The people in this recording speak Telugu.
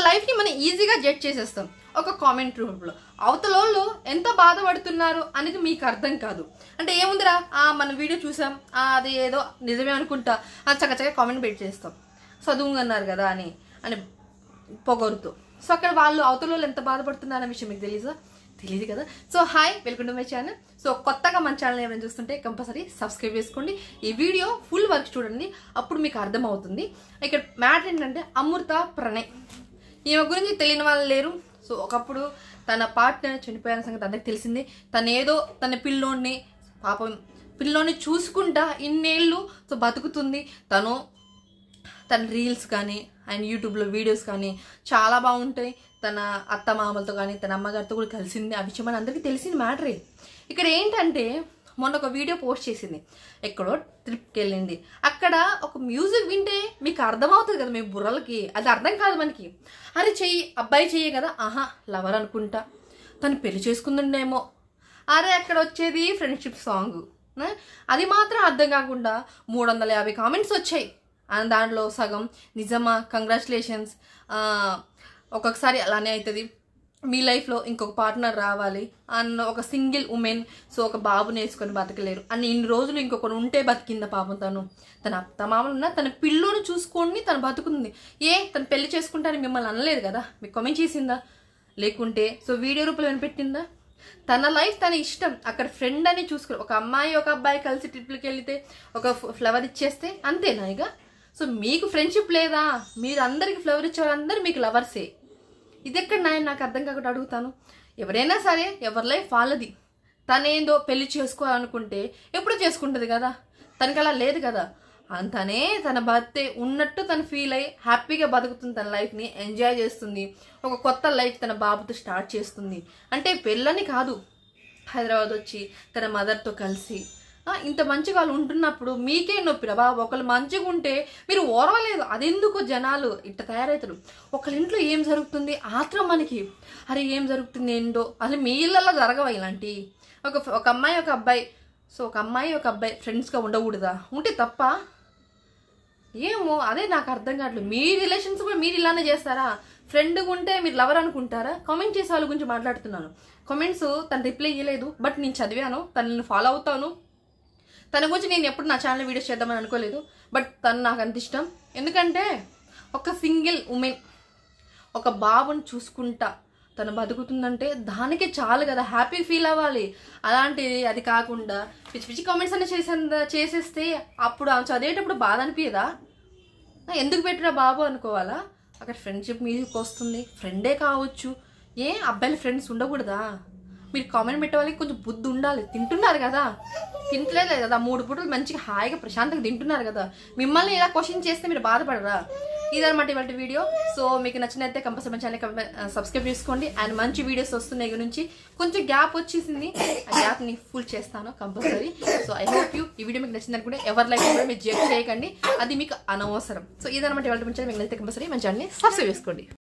లైఫ్ ని మనం ఈజీగా జడ్జ్ చేసేస్తాం ఒక కామెంట్ రూపంలో. అవతలోళ్ళు ఎంత బాధపడుతున్నారు అనేది మీకు అర్థం కాదు. అంటే ఏముందిరా మన వీడియో చూసాం అది ఏదో నిజమే అనుకుంటా చక్కచక్క కామెంట్ పెట్టి చేస్తాం చదువుకున్నారు కదా అని పొగరుతూ. సో అక్కడ వాళ్ళు అవతలోళ్ళు ఎంత బాధపడుతున్నారు అనే విషయం మీకు తెలియదు కదా. So hi, welcome to my channel. So కొత్తగా మన ఛానల్ ఏమైనా చూస్తుంటే కంపల్సరీ సబ్స్క్రైబ్ చేసుకోండి. ఈ వీడియో ఫుల్ వర్క్ చూడండి, అప్పుడు మీకు అర్థమవుతుంది. ఇక్కడ మ్యాటర్ ఏంటంటే అమృత ప్రణయ్, ఈమె గురించి తెలియని వాళ్ళు లేరు. సో ఒకప్పుడు తన పార్ట్నర్ చనిపోయిన సంగతి అందరికి తెలిసింది. తనేదో తన పిల్లోని చూసుకుంటా ఇన్నేళ్ళు సో బతుకుతుంది. తన రీల్స్ కానీ అండ్ యూట్యూబ్లో వీడియోస్ కానీ చాలా బాగుంటాయి. తన అత్త మామలతో కానీ తన అమ్మగారితో కూడా కలిసింది. ఆ విషయం అని అందరికీ తెలిసిన మ్యాటరే. ఇక్కడ ఏంటంటే మొన్న ఒక వీడియో పోస్ట్ చేసింది, ఎక్కడో ట్రిప్కి వెళ్ళింది. అక్కడ ఒక మ్యూజిక్ వింటే మీకు అర్థమవుతుంది కదా, మీ బుర్రలకి అది అర్థం కాదు మనకి. అరే అబ్బాయి చెయ్యి కదా, లవర్ అనుకుంటా, తను పెళ్లి చేసుకుందండేమో. అరే అక్కడ వచ్చేది ఫ్రెండ్షిప్ సాంగ్, అది మాత్రం అర్థం కాకుండా 350 కామెంట్స్ వచ్చాయి. దాంట్లో సగం నిజమా, కంగ్రాచులేషన్స్, ఒక్కొక్కసారి అలానే అవుతుంది, మీ లైఫ్లో ఇంకొక పార్ట్నర్ రావాలి అన్న ఒక సింగిల్ ఉమెన్ సో ఒక బాబుని వేసుకొని బతకలేరు అని ఇన్ని రోజులు ఇంకొకరు ఉంటే బతికిందా పాపం. తన అత్త మామలు ఉన్నా తన పిల్లోని చూసుకొని తను బతుకుంది. తను పెళ్లి చేసుకుంటారని మిమ్మల్ని అనలేదు కదా, మీకు కామెంట్ చేసిందా? లేకుంటే సో వీడియో రూపంలో వినిపెట్టిందా? తన లైఫ్ తన ఇష్టం. అక్కడ ఫ్రెండ్ అని చూసుకుని ఒక అమ్మాయి ఒక అబ్బాయి కలిసి ట్రిప్లకి వెళ్తే ఒక ఫ్లవర్ ఇచ్చేస్తే అంతేనా ఇక? సో మీకు ఫ్రెండ్షిప్ లేదా? మీరు అందరికి ఫ్లవర్ ఇచ్చే వాళ్ళందరూ మీకు లవర్సే. ఇది ఎక్కడ నాకు అర్థం కాకుండా అడుగుతాను. ఎవరైనా సరే ఎవరి లైఫ్ వాళ్ళది. తనేందో పెళ్లి చేసుకోవాలనుకుంటే ఎప్పుడు చేసుకుంటుంది కదా, తనకి అలా లేదు కదా. తనే తన భర్తే ఉన్నట్టు తను ఫీల్ అయ్యి హ్యాపీగా బతుకుతుంది, తన లైఫ్ని ఎంజాయ్ చేస్తుంది, ఒక కొత్త లైఫ్ తన బాబుతో స్టార్ట్ చేస్తుంది. అంటే పెళ్ళని కాదు, హైదరాబాద్ వచ్చి తన మదర్తో కలిసి ఇంత మంచిగా వాళ్ళు ఉంటున్నప్పుడు మీకే నొప్పిరా బాబు. ఒకళ్ళు మంచిగా ఉంటే మీరు ఓర్వలేదు, అదెందుకు జనాలు ఇట్ట తయారవుతారు. ఒకళ్ళ ఇంట్లో ఏం జరుగుతుంది ఆత్రం మనకి, అరే ఏం జరుగుతుంది ఏంటో. అసలు మీ ఇళ్ళల్లో జరగవా ఇలాంటి? ఒక అమ్మాయి ఒక అబ్బాయి, సో ఒక అమ్మాయి ఒక అబ్బాయి ఫ్రెండ్స్గా ఉండకూడదా? ఉంటే తప్ప ఏమో, అదే నాకు అర్థం కావట్లేదు. మీ రిలేషన్స్ కూడా మీరు ఇలానే చేస్తారా? ఫ్రెండ్గా ఉంటే మీరు లవర్ అనుకుంటారా? కామెంట్ చేసే వాళ్ళ గురించి మాట్లాడుతున్నాను. కామెంట్స్ తను రిప్లై ఇవ్వలేదు, బట్ నేను చదివాను, తనని ఫాలో అవుతాను. తన గురించి నేను ఎప్పుడు నా ఛానల్ వీడియోస్ చేద్దామని అనుకోలేదు, బట్ తను నాకు అంత ఇష్టం. ఎందుకంటే ఒక సింగిల్ ఉమెన్ ఒక బాబుని చూసుకుంటా తను బతుకుతుందంటే దానికి చాలు కదా, హ్యాపీ ఫీల్ అవ్వాలి. అలాంటిది అది కాకుండా పిచ్చి పిచ్చి కామెంట్స్ అన్నీ చేసేస్తే అప్పుడు చదివేటప్పుడు బాధ అనిపించదా? ఎందుకు పెట్టినా బాబు అనుకోవాలా? అక్కడ ఫ్రెండ్షిప్ మీదకి వస్తుంది, ఫ్రెండే కావచ్చు. అబ్బాయిల ఫ్రెండ్స్ ఉండకూడదా? మీరు కామెంట్ పెట్టే వాళ్ళకి కొంచెం బుద్ధి ఉండాలి. తింటున్నారు కదా, తింటలేదు కదా, 3 పూటలు మంచిగా హాయిగా ప్రశాంతంగా తింటున్నారు కదా, మిమ్మల్ని ఇలా క్వశ్చన్ చేస్తే మీరు బాధపడరా? ఇదన్నమాట ఇవాళ వీడియో. సో మీకు నచ్చినైతే కంపల్సరీ ఛానల్ సబ్స్క్రైబ్ చేసుకోండి. అండ్ మంచి వీడియోస్ వస్తున్నాయి గురించి కొంచెం గ్యాప్ వచ్చేసింది, ఆ గ్యాప్ని ఫుల్ చేస్తాను compulsory. So I hope you ఈ వీడియో మీకు నచ్చింది అనుకుంటే ఎవరి లైఫ్ కూడా మీరు జడ్జ్ చేయకండి, అది మీకు అనవసరం. సో ఇదన్నమాట ఇవాళ మంచిగా మీకు నచ్చితే కంపల్సరీ మన ఛానల్ని సబ్స్క్రైబ్ చేసుకోండి.